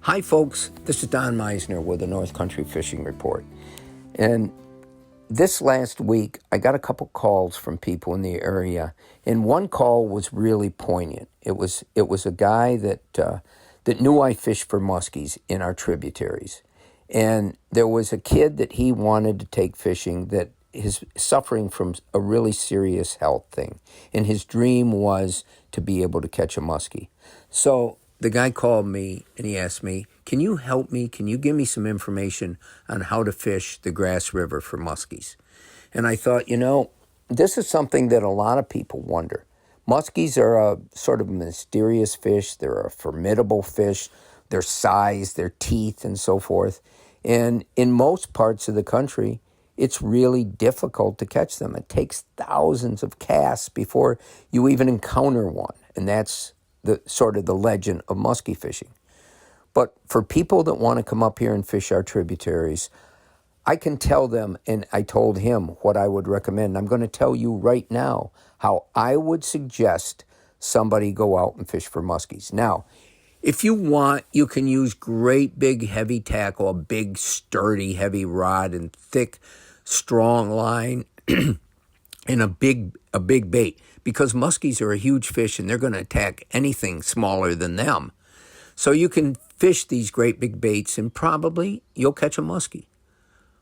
Hi folks, this is Don Meisner with the North Country Fishing Report. And this last week, I got a couple calls from people in the area, and one call was really poignant. It was a guy that knew I fished for muskies in our tributaries. And there was a kid that he wanted to take fishing that is suffering from a really serious health thing. And his dream was to be able to catch a muskie. So the guy called me and he asked me, can you help me? Can you give me some information on how to fish the Grass River for muskies? And I thought, this is something that a lot of people wonder. Muskies are a sort of mysterious fish. They're a formidable fish. Their size, their teeth, and so forth. And in most parts of the country, it's really difficult to catch them. It takes thousands of casts before you even encounter one. And that's the sort of the legend of muskie fishing. But for people that want to come up here and fish our tributaries, I can tell them, and I told him what I would recommend. I'm going to tell you right now how I would suggest somebody go out and fish for muskies. Now, if you want, you can use great big heavy tackle, a big sturdy heavy rod and thick strong line and a big bait, because muskies are a huge fish and they're going to attack anything smaller than them. So you can fish these great big baits and probably you'll catch a muskie.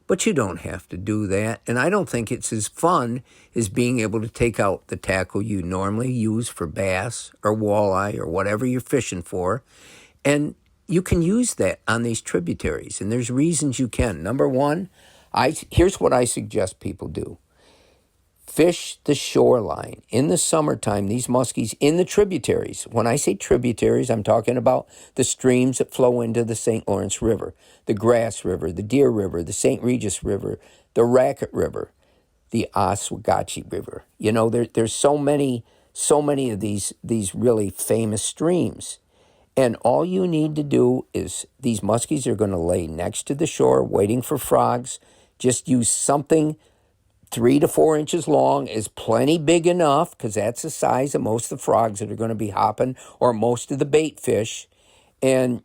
But you don't have to do that. And I don't think it's as fun as being able to take out the tackle you normally use for bass or walleye or whatever you're fishing for. And you can use that on these tributaries. And there's reasons you can. Number one, here's what I suggest people do. Fish the shoreline. In the summertime, these muskies in the tributaries. When I say tributaries, I'm talking about the streams that flow into the St. Lawrence River, the Grass River, the Deer River, the St. Regis River, the Racket River, the Oswegatchie River. There's so many of these really famous streams. And all you need to do is, these muskies are going to lay next to the shore waiting for frogs. Just use something 3 to 4 inches long is plenty big enough, because that's the size of most of the frogs that are going to be hopping, or most of the bait fish. And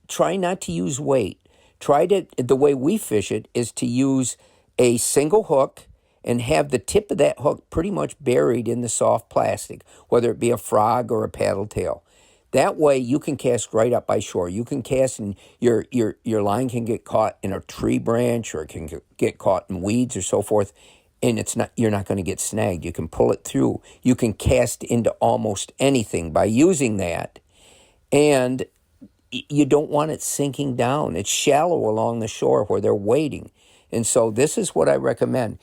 try not to use weight. The way we fish it is to use a single hook and have the tip of that hook pretty much buried in the soft plastic, whether it be a frog or a paddle tail. That way you can cast right up by shore. You can cast and your line can get caught in a tree branch, or it can get caught in weeds or so forth, and you're not going to get snagged. You can pull it through. You can cast into almost anything by using that, and you don't want it sinking down. It's shallow along the shore where they're waiting. And so this is what I recommend.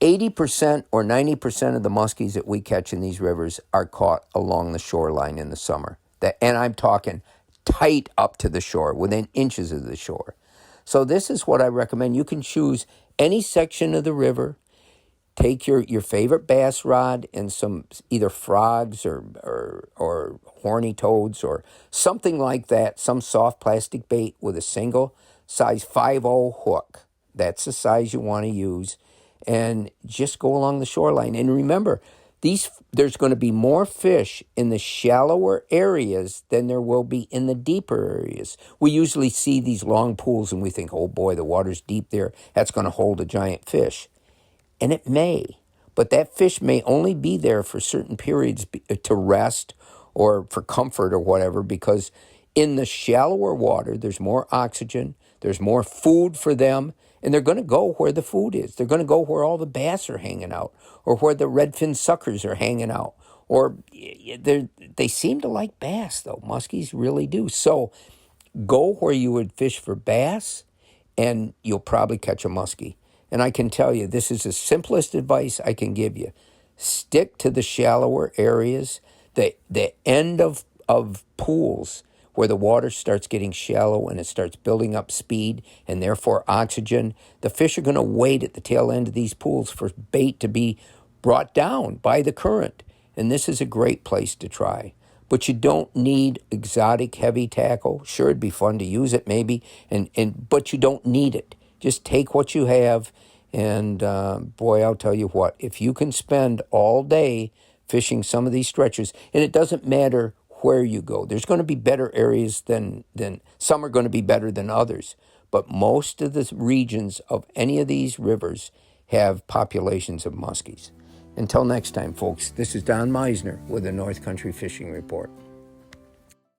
80% or 90% of the muskies that we catch in these rivers are caught along the shoreline in the summer. And I'm talking tight up to the shore, within inches of the shore. So this is what I recommend. You can choose any section of the river, take your favorite bass rod and some either frogs or horny toads or something like that, some soft plastic bait with a single size 5/0 hook. That's the size you want to use. And just go along the shoreline. And remember, there's going to be more fish in the shallower areas than there will be in the deeper areas. We usually see these long pools and we think, oh boy, the water's deep there. That's going to hold a giant fish. And it may, but that fish may only be there for certain periods to rest or for comfort or whatever, because in the shallower water, there's more oxygen, there's more food for them, and they're going to go where the food is. They're going to go where all the bass are hanging out, or where the redfin suckers are hanging out. Or they seem to like bass, though. Muskies really do. So go where you would fish for bass, and you'll probably catch a muskie. And I can tell you, this is the simplest advice I can give you. Stick to the shallower areas, the end of pools, where the water starts getting shallow and it starts building up speed and therefore oxygen. The fish are going to wait at the tail end of these pools for bait to be brought down by the current. And this is a great place to try. But you don't need exotic heavy tackle. Sure, it'd be fun to use it maybe, but you don't need it. Just take what you have, and boy, I'll tell you what, if you can spend all day fishing some of these stretches, and it doesn't matter where you go. There's going to be better areas than some are going to be better than others. But most of the regions of any of these rivers have populations of muskies. Until next time, folks, this is Don Meisner with the North Country Fishing Report.